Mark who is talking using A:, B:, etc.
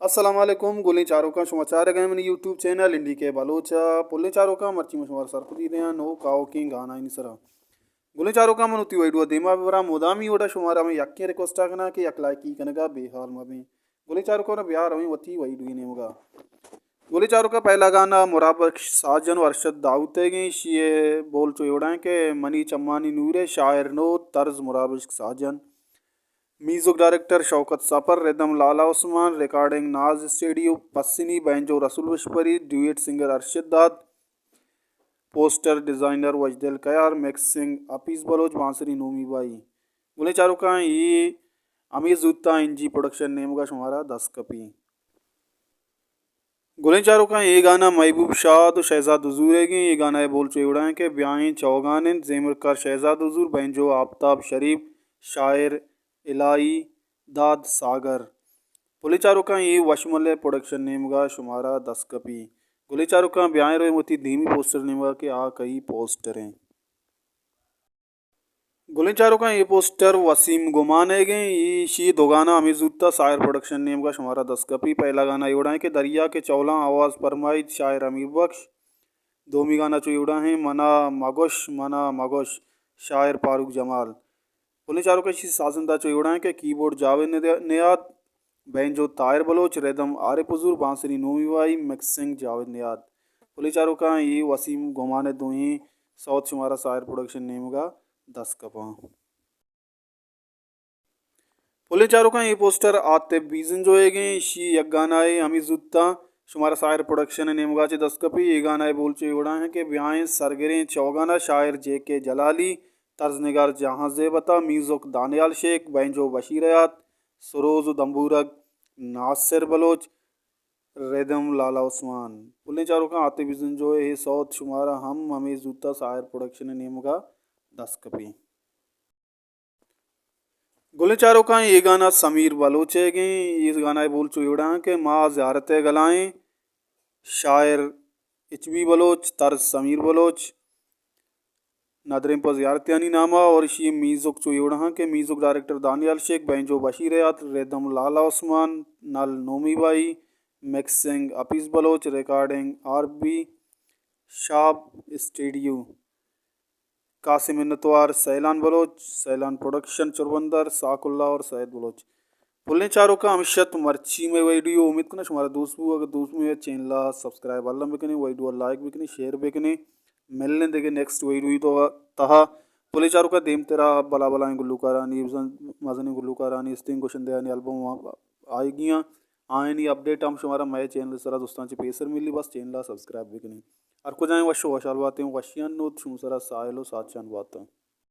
A: अस्सलाम वालेकुम गोली चारों का समाचार है मैंने यूट्यूब चैनल इंडी के बलोचा पुल्ले चारों का मर्ची मशवार सरकुदी दे नो काओ की गाना इन सरा गोली चारों का मनुती वैडुआ देमा बिवरा मोदामी ओडा शुमारा में यक्के रिक्वेस्ट कना कि यकला की कनगा बेहाल में गोली चारों को ना बिहार में वती वैडुई ने होगा गोली चारों का पहला गाना मुराबक साजन और अरशद दाऊद तेगी शिए बोल चोड़ा के मनी चम्मानी नूरे शायर नो तर्ज मुराबक साजन म्यूजिक डायरेक्टर शौकत सफर rhythm Lala Usman recording Naz studio पस्सिनी बैंजो रसूल विशपरी ड्यूएट सिंगर अरशद दाद पोस्टर डिज़ाइनर वजदिल कयार मिक्सिंग अपीस बलोच बांसरी नोमी बाई बोले चारों का ये अमीर जूता इंजी प्रोडक्शन नेम का शुमारा 10 कपी गुलें चारों का ये गाना महबूब शाह तो शहजाद हजूर है ये गाना है बोल चौड़ाएं के ब्याएं चौगान जेमर कर शहजाद हजूर बैंजो आफ्ताब शरीफ शायर इलाई दाद सागर पुलिचारों का ये वशमल प्रोडक्शन नेम का शुमारा 10 कपी गुलेचारों का ब्याह रोए मोती धीमी पोस्टर नेम का के आ कई पोस्टर हैं गुलेचारों का ये पोस्टर वसीम गुमान है गए ये शी दो गाना अमीजुत्ता शायर प्रोडक्शन नेम का शुमारा 10 कपी पहला गाना योड़ा है कि दरिया के चौला आवाज़ फरमाई शायर अमीर बख्श दोमी गाना चो है मना मगोश शायर फारूक जमाल पुलिस चारों का साजंदा चोड़ा है कि कीबोर्ड जावेद नियाद बैंजो तायर बलोच रेदम आरिफ हुजूर बांसरी नोमीवाई मिक्सिंग जावेद नियाद पुलिस चारों का ये वसीम घुमाने दो ही साउथ शुमारा शायर प्रोडक्शन नेम का 10 कपा पुलिस चारों का ये पोस्टर आते बीजन जो है गए शी एक गाना है हमी जुत्ता शुमारा शायर प्रोडक्शन नेम का 10 कपी ये गाना है बोल चोड़ा है कि ब्याह सरगरें चौगाना शायर जे के जलाली तर्ज नगार जहाँ जेबता म्यूज़िक दानियाल शेख बैंजो बशीरयात सरोज दम्बूरग नासिर बलोच रेदम लाला उस्मान पुल्ले चारों का आते विजन जो है साउथ शुमारा हम हमें जूता शायर प्रोडक्शन नेम का 10 कपी गुले चारों का ये गाना समीर बलोच है गए ये गाना बोल चुड़ा के माँ ज़्यारत गलाएँ शायर इचबी बलोच तर्ज समीर बलोच नादरीन पर ज़ियारतियानी नामा और इसी मीज़ुक चुयोड़ा के music director Daniyal Sheikh banjo बशीरयात रेदम लाला उस्मान नल नोमी बाई मिक्सिंग अपीस बलोच रिकॉर्डिंग आरबी शाब स्टूडियो कासिम नतवार सैलान बलोच सैलान प्रोडक्शन चुरबंदर साकुल्ला और सैद बलोच पुल्ले चारों का अमशत मर्ची में वीडियो उम्मीद करना हमारा दोस्तों अगर दोस्त में चैनल सब्सक्राइब अल्लाह बिकने वीडियो लाइक बिकने शेयर बिकने मिलने देखे नेक्स्ट वीडियो तो तहा पुलिस चारों का देम तेरा बला बला गुल्लूकारानी मजनी गुल्लूकारानी स्टिंग क्वेश्चन दे एल्बम आएगी आए नहीं अपडेट हम शुमारा मैं चैनल सरा दोस्तों पेसर मिली बस चैनल सब्सक्राइब भी नहीं और कुछ आए वशो वशाल बातें वशियान नोत शुम सरा सायलो सात बातें